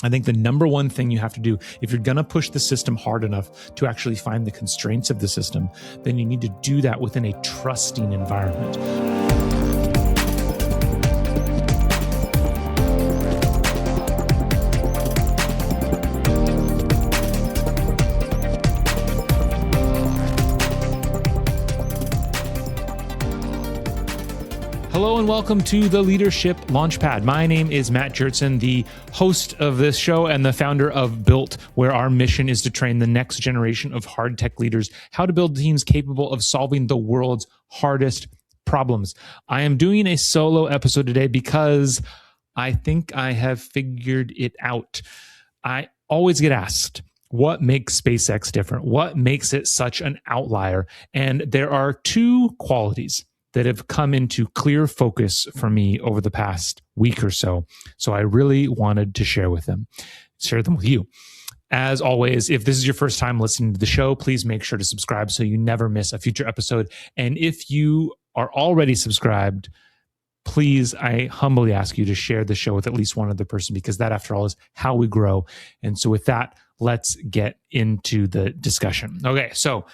I think the number one thing you have to do, if you're going to push the system hard enough to actually find the constraints of the system, then you need to do that within a trusting environment. Hello and welcome to the Leadership Launchpad. My name is Matt Gjertsen, the host of this show and the founder of Built, where our mission is to train the next generation of hard tech leaders how to build teams capable of solving the world's hardest problems. I am doing a solo episode today because I think I have figured it out. I always get asked, what makes SpaceX different? What makes it such an outlier? And there are two qualities that have come into clear focus for me over the past week or so. So I really wanted to share them with you. As always, if this is your first time listening to the show, please make sure to subscribe so you never miss a future episode. And if you are already subscribed, please, I humbly ask you to share the show with at least one other person, because that, after all, is how we grow. And so with that, let's get into the discussion. Okay, so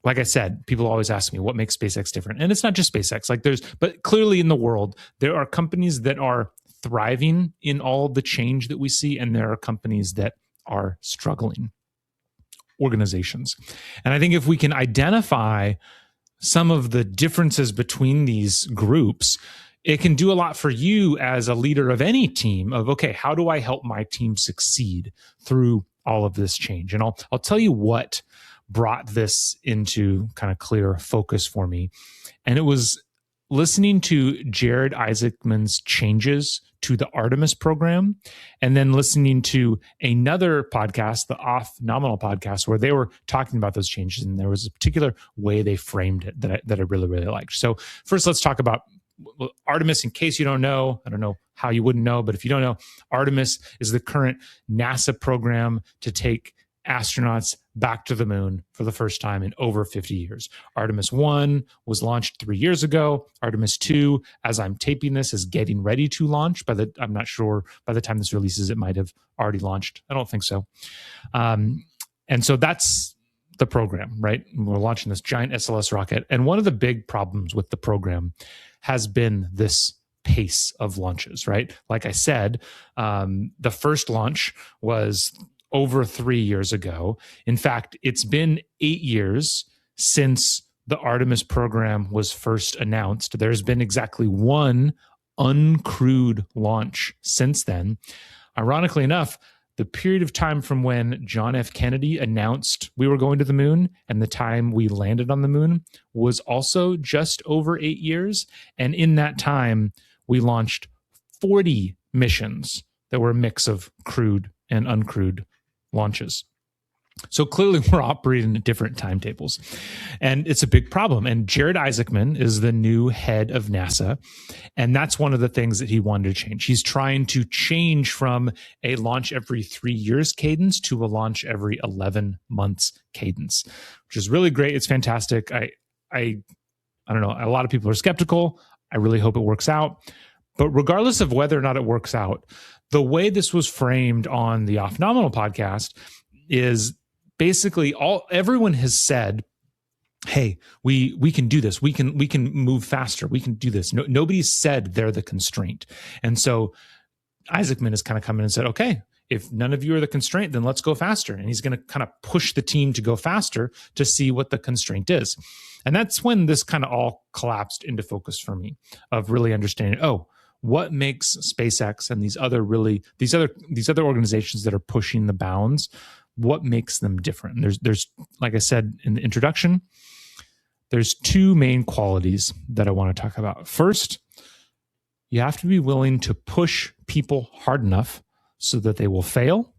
like I said, people always ask me what makes SpaceX different. And it's not just SpaceX. But clearly in the world, there are companies that are thriving in all the change that we see, and there are companies that are struggling, organizations. And I think if we can identify some of the differences between these groups, it can do a lot for you as a leader of any team of, okay, how do I help my team succeed through all of this change? And I'll tell you what brought this into kind of clear focus for me. And it was listening to Jared Isaacman's changes to the Artemis program, and then listening to another podcast, the Off Nominal podcast, where they were talking about those changes. And there was a particular way they framed it that I really, really liked. So first, let's talk about Artemis. In case you don't know, I don't know how you wouldn't know, but if you don't know, Artemis is the current NASA program to take astronauts back to the moon for the first time in over 50 years. Artemis 1 was launched 3 years ago. Artemis 2, as I'm taping this, is getting ready to launch. I'm not sure, by the time this releases, it might have already launched. I don't think so. And so that's the program, right? We're launching this giant SLS rocket. And one of the big problems with the program has been this pace of launches, right? Like I said, the first launch was over 3 years ago. In fact, it's been 8 years since the Artemis program was first announced. There's been exactly one uncrewed launch since then. Ironically enough, the period of time from when John F. Kennedy announced we were going to the moon and the time we landed on the moon was also just over 8 years. And in that time, we launched 40 missions that were a mix of crewed and uncrewed launches. So clearly we're operating at different timetables, and it's a big problem. And Jared Isaacman is the new head of NASA, and that's one of the things that he wanted to change. He's trying to change from a launch every 3 years cadence to a launch every 11 months cadence, which is really great. It's fantastic. I don't know. A lot of people are skeptical. I really hope it works out. But regardless of whether or not it works out, the way this was framed on the Off Nominal podcast is basically everyone has said, hey, we can do this. We can move faster. We can do this. Nobody said they're the constraint. And so Isaacman has kind of come in and said, okay, if none of you are the constraint, then let's go faster. And he's going to kind of push the team to go faster to see what the constraint is. And that's when this kind of all collapsed into focus for me, of really understanding, what makes SpaceX and these other organizations that are pushing the bounds, what makes them different? And there's like I said in the introduction, there's two main qualities that I want to talk about. First, you have to be willing to push people hard enough so that they will fail.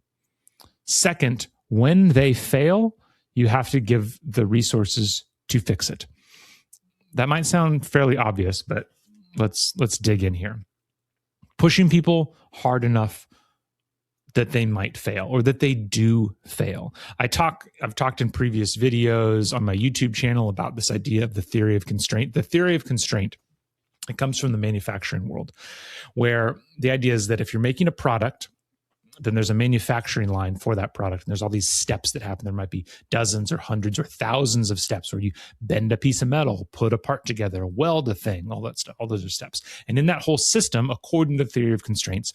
Second, when they fail, you have to give the resources to fix it. That might sound fairly obvious, but let's dig in here. Pushing people hard enough that they might fail or that they do fail. I've talked in previous videos on my YouTube channel about this idea of the theory of constraint. The theory of constraint, it comes from the manufacturing world, where the idea is that if you're making a product, then there's a manufacturing line for that product. And there's all these steps that happen. There might be dozens or hundreds or thousands of steps where you bend a piece of metal, put a part together, weld a thing, all that stuff. All those are steps. And in that whole system, according to the theory of constraints,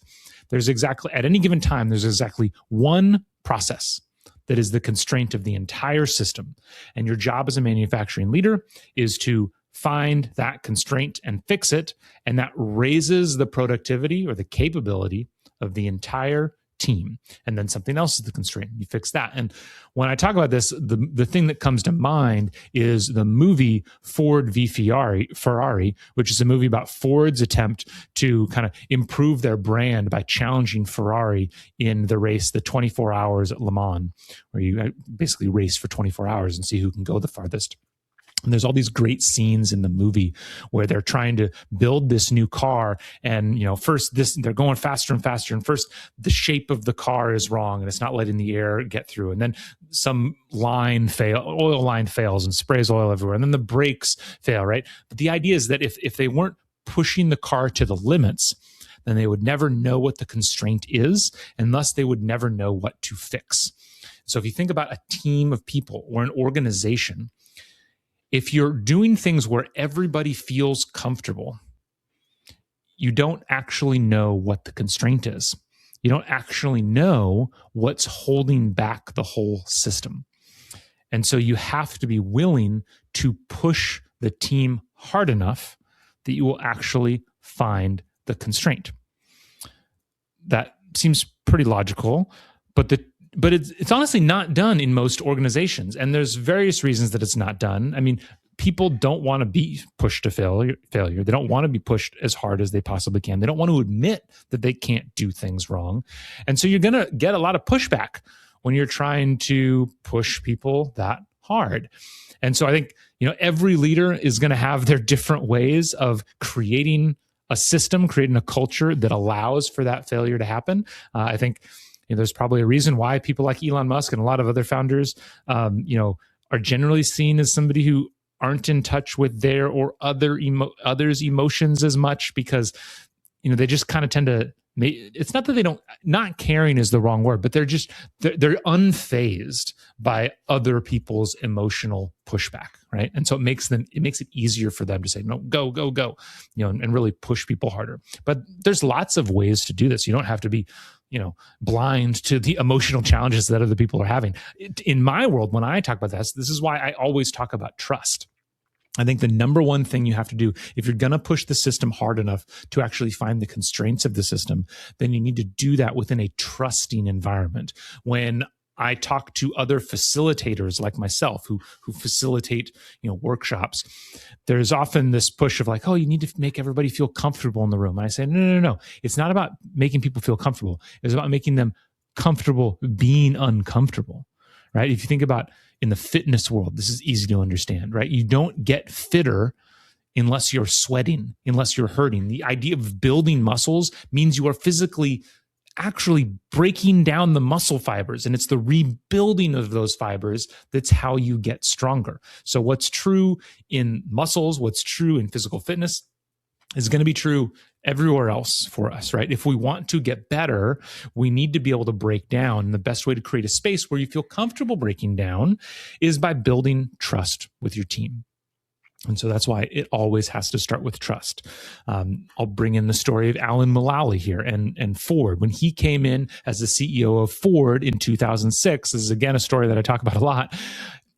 there's exactly, at any given time, there's exactly one process that is the constraint of the entire system. And your job as a manufacturing leader is to find that constraint and fix it. And that raises the productivity or the capability of the entire team. And then something else is the constraint. You fix that. And when I talk about this, the thing that comes to mind is the movie Ford v Ferrari, which is a movie about Ford's attempt to kind of improve their brand by challenging Ferrari in the race, the 24 hours at Le Mans, where you basically race for 24 hours and see who can go the farthest. And there's all these great scenes in the movie where they're trying to build this new car. And, first they're going faster and faster. And first the shape of the car is wrong and it's not letting the air get through. And then some oil line fails and sprays oil everywhere. And then the brakes fail, right? But the idea is that if they weren't pushing the car to the limits, then they would never know what the constraint is, and thus they would never know what to fix. So if you think about a team of people or an organization, if you're doing things where everybody feels comfortable, you don't actually know what the constraint is. You don't actually know what's holding back the whole system. And so you have to be willing to push the team hard enough that you will actually find the constraint. That seems pretty logical, but it's honestly not done in most organizations. And there's various reasons that it's not done. I mean, people don't want to be pushed to failure. They don't want to be pushed as hard as they possibly can. They don't want to admit that they can't do things wrong. And so you're going to get a lot of pushback when you're trying to push people that hard. And so I think, every leader is going to have their different ways of creating a system, creating a culture that allows for that failure to happen. I think there's probably a reason why people like Elon Musk and a lot of other founders, are generally seen as somebody who aren't in touch with their or others' emotions as much, because they just kind of tend to. It's not that they don't. Not caring is the wrong word, but they're unfazed by other people's emotional pushback, right? And so it makes it easier for them to say no, go, and really push people harder. But there's lots of ways to do this. You don't have to be blind to the emotional challenges that other people are having. In my world, when I talk about this is why I always talk about trust. I think the number one thing you have to do, if you're going to push the system hard enough to actually find the constraints of the system, then you need to do that within a trusting environment. When I talk to other facilitators like myself who facilitate, workshops, there's often this push of like, oh, you need to make everybody feel comfortable in the room. And I say, no. It's not about making people feel comfortable. It's about making them comfortable being uncomfortable, right? If you think about in the fitness world, this is easy to understand, right? You don't get fitter unless you're sweating, unless you're hurting. The idea of building muscles means you are physically actually breaking down the muscle fibers, and it's the rebuilding of those fibers that's how you get stronger. So what's true in muscles, what's true in physical fitness is going to be true everywhere else for us, right? If we want to get better, we need to be able to break down. And the best way to create a space where you feel comfortable breaking down is by building trust with your team. And so that's why it always has to start with trust. I'll bring in the story of Alan Mulally here and Ford. When he came in as the CEO of Ford in 2006, this is again a story that I talk about a lot.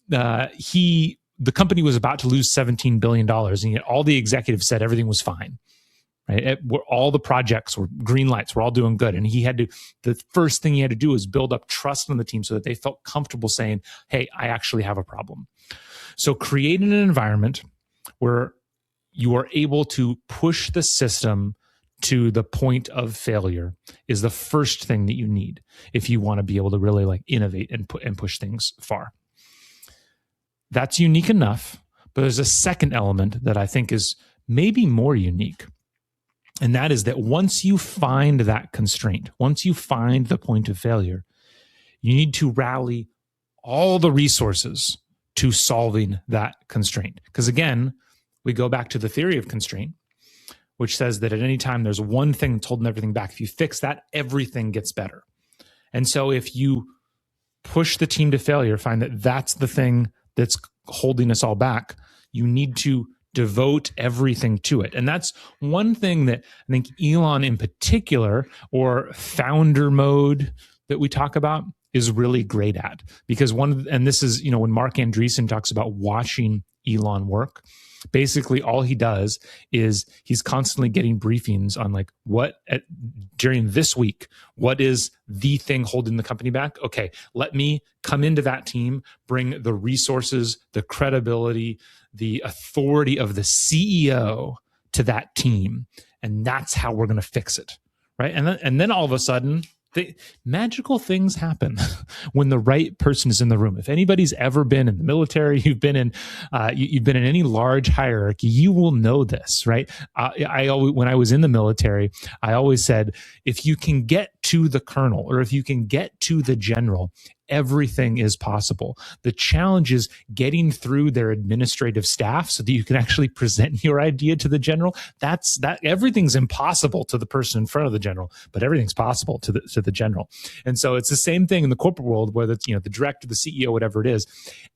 The company was about to lose $17 billion, and yet all the executives said everything was fine. Right? All the projects were green lights. We're all doing good. And the first thing he had to do was build up trust on the team so that they felt comfortable saying, hey, I actually have a problem. So creating an environment where you are able to push the system to the point of failure is the first thing that you need if you want to be able to really innovate and push things far. That's unique enough, but there's a second element that I think is maybe more unique. And that is that once you find that constraint, once you find the point of failure, you need to rally all the resources to solving that constraint. Because again, we go back to the theory of constraint, which says that at any time there's one thing that's holding everything back. If you fix that, everything gets better. And so if you push the team to failure, find that that's the thing that's holding us all back, you need to devote everything to it. And that's one thing that I think Elon in particular, or founder mode that we talk about, is really great at. Because and this is, when Mark Andreessen talks about watching Elon work, basically all he does is he's constantly getting briefings on like during this week, what is the thing holding the company back? Okay, let me come into that team, bring the resources, the credibility, the authority of the CEO to that team. And that's how we're going to fix it. Right. And then all of a sudden, magical things happen when the right person is in the room. If anybody's ever been in the military, you've been in any large hierarchy, you will know this, right? When I was in the military, I always said, if you can get to the colonel or if you can get to the general, everything is possible. The challenge is getting through their administrative staff so that you can actually present your idea to the general. That everything's impossible to the person in front of the general, but everything's possible to the general. And so it's the same thing in the corporate world, whether it's the director, the CEO, whatever it is.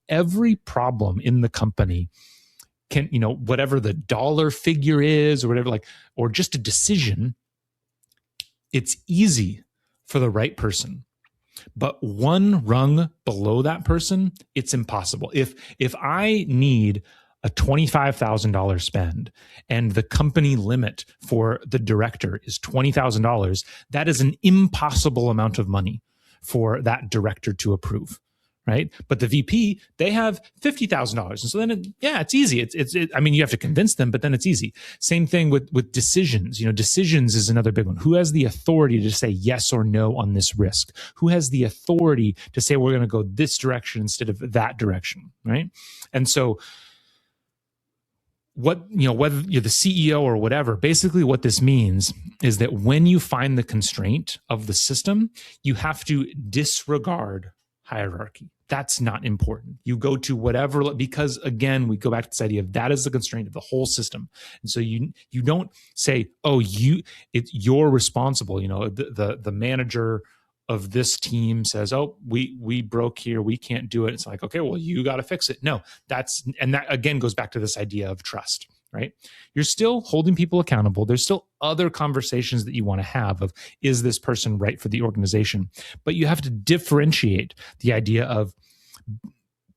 Every problem in the company can, whatever the dollar figure is or whatever, or just a decision, it's easy for the right person. But one rung below that person, it's impossible. If I need a $25,000 spend and the company limit for the director is $20,000, that is an impossible amount of money for that director to approve. Right. But the VP, they have $50,000. And so then, it's easy. You have to convince them, but then it's easy. Same thing with decisions. Decisions is another big one. Who has the authority to say yes or no on this risk? Who has the authority to say we're going to go this direction instead of that direction? Right. And so whether you're the CEO or whatever, basically what this means is that when you find the constraint of the system, you have to disregard hierarchy. That's not important. You go to whatever, because again, we go back to this idea of that is the constraint of the whole system. And so you don't say, you're responsible. The manager of this team says, we broke here, we can't do it. It's like, okay, well, you got to fix it. No, that again goes back to this idea of trust. Right? You're still holding people accountable. There's still other conversations that you want to have of, is this person right for the organization? But you have to differentiate the idea of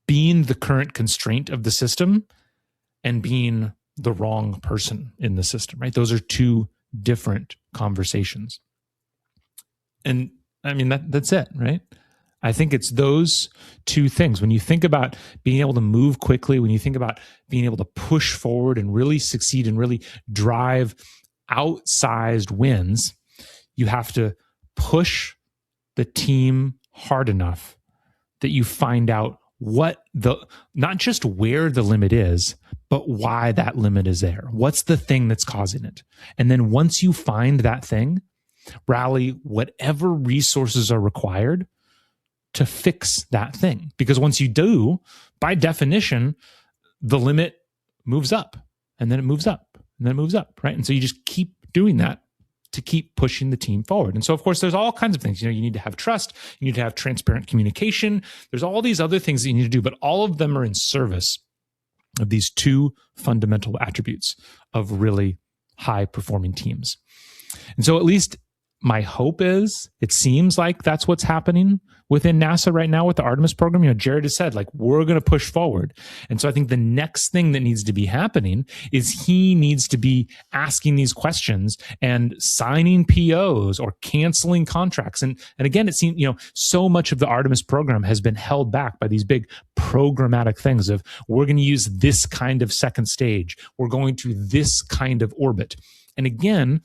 being the current constraint of the system and being the wrong person in the system, right? Those are two different conversations. And that's it, right? I think it's those two things. When you think about being able to move quickly, when you think about being able to push forward and really succeed and really drive outsized wins, you have to push the team hard enough that you find out not just where the limit is, but why that limit is there. What's the thing that's causing it? And then once you find that thing, rally whatever resources are required to fix that thing. Because once you do, by definition, the limit moves up and then it moves up and then it moves up, right? And so you just keep doing that to keep pushing the team forward. And so, of course, there's all kinds of things. You need to have trust. You need to have transparent communication. There's all these other things that you need to do, but all of them are in service of these two fundamental attributes of really high-performing teams. And so at least my hope is, it seems like that's what's happening within NASA right now with the Artemis program. Jared has said, we're going to push forward. And so I think the next thing that needs to be happening is he needs to be asking these questions and signing POs or canceling contracts. And again, it seems, so much of the Artemis program has been held back by these big programmatic things of, we're going to use this kind of second stage. We're going to this kind of orbit. And again,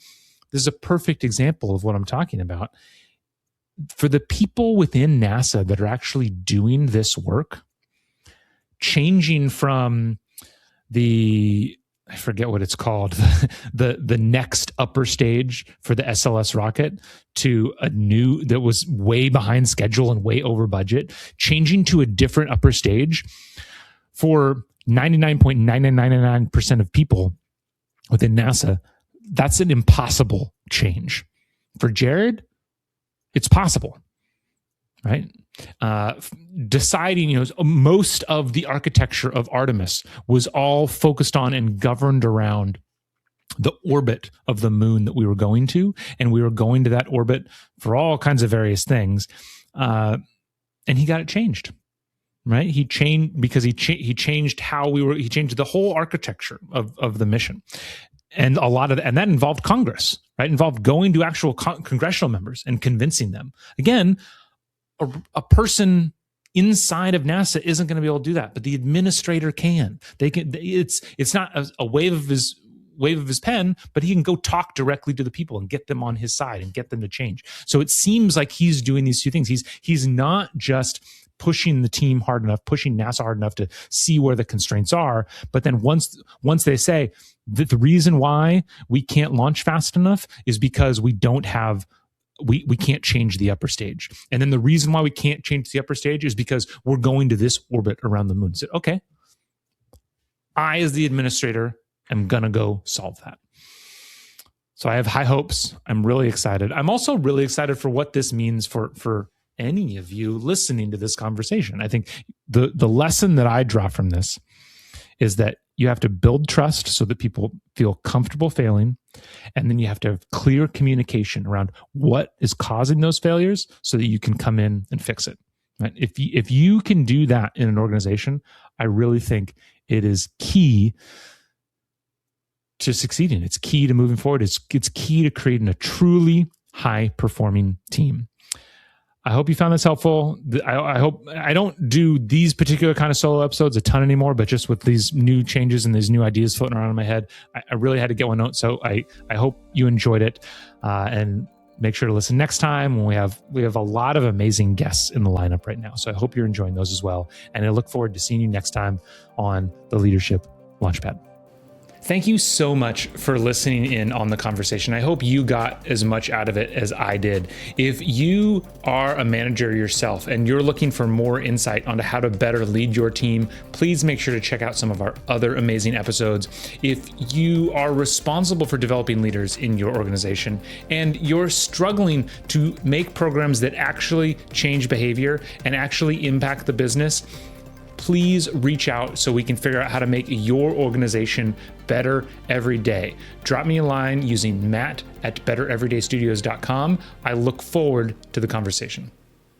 this is a perfect example of what I'm talking about. For the people within NASA that are actually doing this work, changing from I forget what it's called, the next upper stage for the SLS rocket to a new that was way behind schedule and way over budget, changing to a different upper stage for 99.9999% of people within NASA, that's an impossible change. For Jared, it's possible. right? Deciding, most of the architecture of Artemis was all focused on and governed around the orbit of the moon that we were going to, and we were going to that orbit for all kinds of various things. And he got it changed, right? He changed because he changed he changed the whole architecture of the mission. And and that involved Congress, right? It involved going to actual congressional members and convincing them. Again, a person inside of NASA isn't going to be able to do that, but the administrator can. They can. It's not a wave of his pen, but he can go talk directly to the people and get them on his side and get them to change. So it seems like he's doing these two things. He's not just pushing the team hard enough, pushing NASA hard enough to see where the constraints are, but then once they say that the reason why we can't launch fast enough is because we can't change the upper stage. And then the reason why we can't change the upper stage is because we're going to this orbit around the moon. So, okay, I, as the administrator, am going to go solve that. So I have high hopes. I'm really excited. I'm also really excited for what this means for any of you listening to this conversation. I think the lesson that I draw from this is that you have to build trust so that people feel comfortable failing. And then you have to have clear communication around what is causing those failures so that you can come in and fix it. Right? If you can do that in an organization, I really think it is key to succeeding. It's key to moving forward. It's key to creating a truly high-performing team. I hope you found this helpful. I hope I don't do these particular kind of solo episodes a ton anymore, but just with these new changes and these new ideas floating around in my head, I really had to get one out. So I hope you enjoyed it, and make sure to listen next time when we have a lot of amazing guests in the lineup right now. So I hope you're enjoying those as well. And I look forward to seeing you next time on the Leadership Launchpad. Thank you so much for listening in on the conversation. I hope you got as much out of it as I did. If you are a manager yourself and you're looking for more insight onto how to better lead your team, please make sure to check out some of our other amazing episodes. If you are responsible for developing leaders in your organization and you're struggling to make programs that actually change behavior and actually impact the business, please reach out so we can figure out how to make your organization better every day. Drop me a line using matt@bettereverydaystudios.com. I look forward to the conversation.